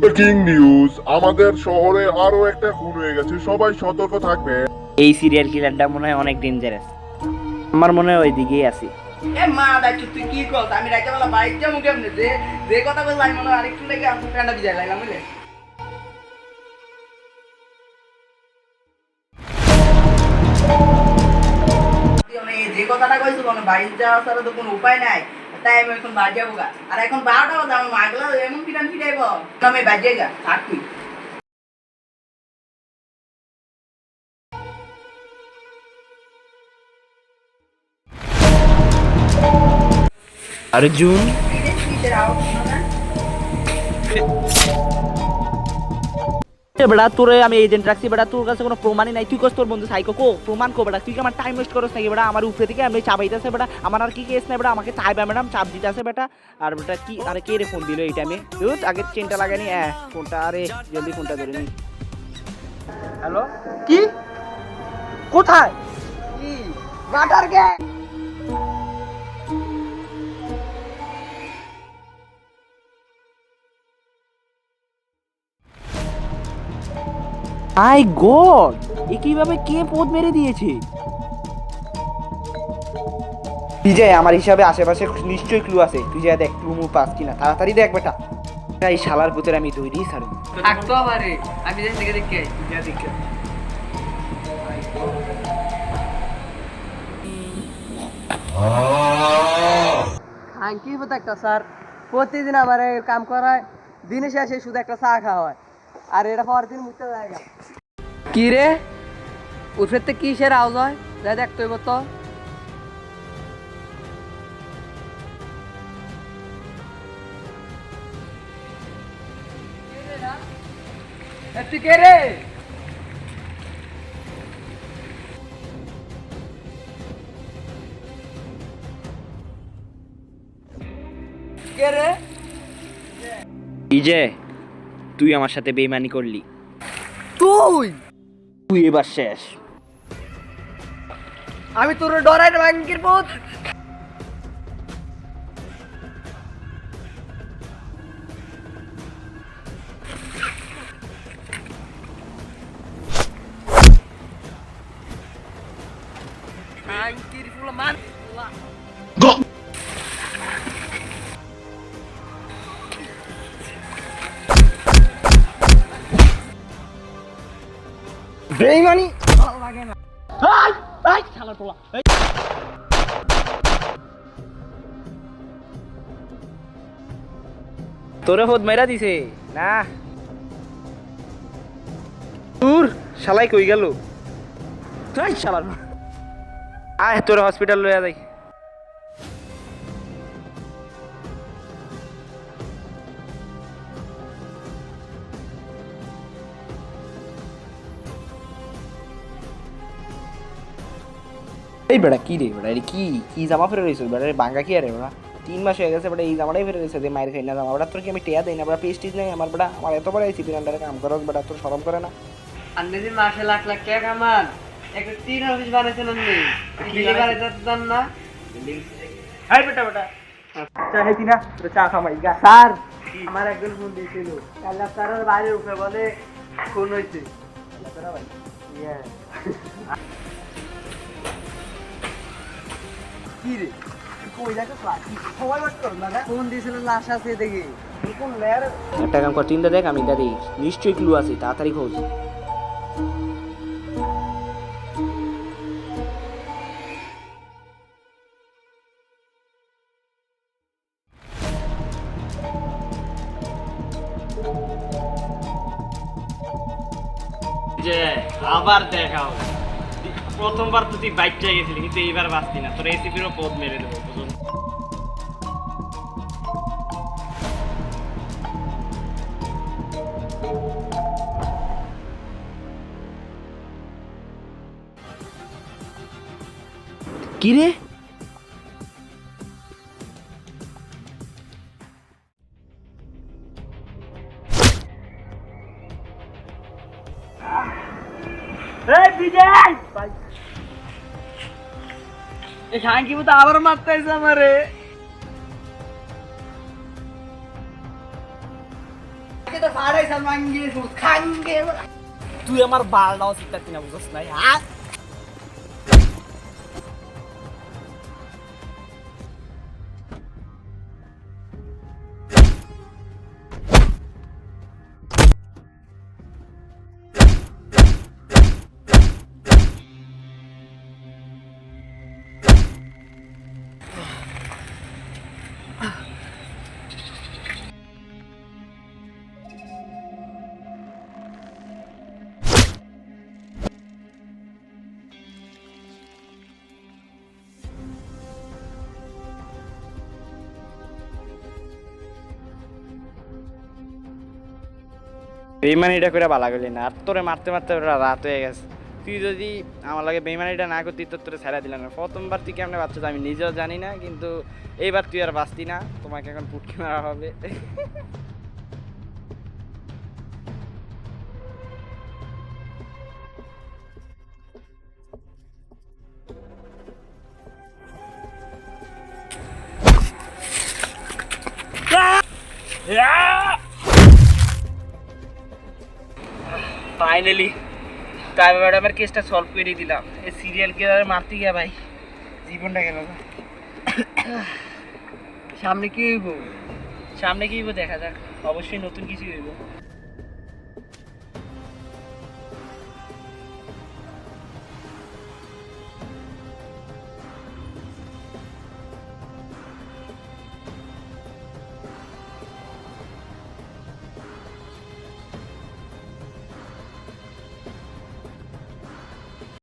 Breaking news, আমাদের শহরে আরো একটা খুন হয়ে গেছে, সবাই সতর্ক থাকবে। এই সিরিয়াল কিলারটা মনে হয় অনেক ডেঞ্জারাস। আমার মনে হয় ওই দিকেই আছে। এ মা দাইছো তুই কি কস? আমি রাইতে বেলা বাইক যাবো কেমনে? যে কথা বলছ আমি মনে হয় আরেকটু লেগে আমি প্যান্ডা ভিজাই লাইলাম বুঝলে। যে কথাটা কইছো কোনো বাইক যাওয়া ছাড়া তো কোনো উপায় নাই, তাই আমি এখন বাড়ি যাবো গা। আর এখন 12টা বাজে, আমার মাগলা এমন পিটান ফিটাইব, আমি বাজে গা থাক তুই। অর্জুন বেড়া তোরে আমি এজেন্ট রাখছি বেড়া, তোর কাছে কোনো প্রমাণই নাই। তুই কস তোর বন্ধু সাইকো কো প্রমাণ কো বেড়া? তুই কি আমার টাইম ওয়েস্ট করস নাকি বেড়া? আমার উপরে থেকে আমি চাপাইতেছে বেড়া, আমার আর কি কেস নাই বেড়া, আমাকে চাইবে ম্যাডাম চাপ দিতে আছে বেটা। আর বেটা কি আরে কে রে ফোন দিল এই টাইমে? দুধ আগে চেনটা লাগানি ফোনটা, আরে জলদি ফোনটা ধরে নি। হ্যালো, কি কোথায় কি মাটার গে? মাই গড, এ কিভাবে কে পদ মেরে দিয়েছে? বিজয় আমার হিসাবে আশেপাশে নিশ্চয়ই ক্লু আছে, তুই যা দেখ ক্লু মু পাস কিনা, তাড়াতাড়ি দেখ বেটা। এই শালার পুতের আমি ধুই দিই ছাড়ব। থাকতো আমারে, আমি যাই থেকে দেখে যা দেখে। কি হতো একটা স্যার, প্রতিদিন আমার কাম করায়, দিনে শেষে শুধু একটা চা খাওয়া হয়, আর এটা পরের দিন মুখতে জায়গা। কি রে উঠে কিসের আওয়াজ হয়? যা দেখতে হইব তো। তুই কে রে? কে রে? বিজয় তুই আমার সাথে বেইমানি করলি, তুই তুই এবার শেষ। আমি তোর ডরাই না ভাঙ্গির পুত। ভাঙ্গির ফুল মান বেইমানি ভালো লাগে না। শালার পোলা, তোরে হোদ মেরা দিছে না? দূর শালাই কই গেল? তুই শালার আয় তোরে হসপিটাল লইয়া যাই। এই বেড়া কি রে বেড়া, কি কি জামা ফেরে রয়েছে বেড়া? বাঙ্গা কি আরে বেড়া, 3 মাস হয়ে গেছে বেড়া, এই জামাটাই ফেরে রয়েছে। মায়ের খাই না জামা বেড়া, তোর কি আমি টেয়া দেই না বেড়া? পেস্টিজ নেই আমার বেড়া, আমার এত বড় আইসিপি আন্ডারে কাম করস বেড়া, তোর শরম করে না? আপনি যে মাসে লাখ লাখ টাকা কামান, একটা 3 অফিস বানাইছেন আপনি, বিলি বানাইতেন না? হাই বেটা বেটা চা খাইতি না? তোর চা খামাই গা। স্যার আমার একজন ফোন দিয়েছিল, কাল্লা স্যারের বাড়ির উপরে বলে ফোন হয়েছে। কি রে কই যাকে সবাই বাট করো না? ফোন দিয়েছিল লাশ আছে দেখি। কোন লেয়ার? একটা কাম কর, চিন্তা দেখ আমি এটা দিই, নিশ্চয়ই ক্লু আছে, তাড়াতাড়ি খোঁজ। যে আবার দেখাও, প্রথমবার তো তুই বাইক চাই গেছিলি, কিন্তু এইবার বাঁচতি না, তোর এসিপিরও পদ মেরে দেবো বুঝুন। কি রে এই সাংকি মতো আবার মারতে আমারে। আজকে তো ফাড়াই সাল মাঙ্গিয়ে খাঙ্গে তুই আমার বালটাও চিন্তা কিনা বুঝছ নাই হ্যাঁ বেইমানিটা করে বালা গেলি না আর তোরে মারতে মারতে রাত হয়ে গেছে তুই যদি আমার লাগে বেইমানিটা না করতি তোরে ছেড়ে দিলাম না প্রথমবার তুই কেমনে বাচ্চা আমি নিজেও জানি না কিন্তু এইবার তুই আর বাঁচতি না তোমাকে এখন পুটকি মারা হবে ফাইনালি তাই ম্যাডামের কেসটা সলভ করে দিলাম এই সিরিয়াল কিলারে মারতে গিয়া ভাই জীবনটা গেল সামনে কি হইব সামনে কি হইব দেখা যাক অবশ্যই নতুন কিছু হইব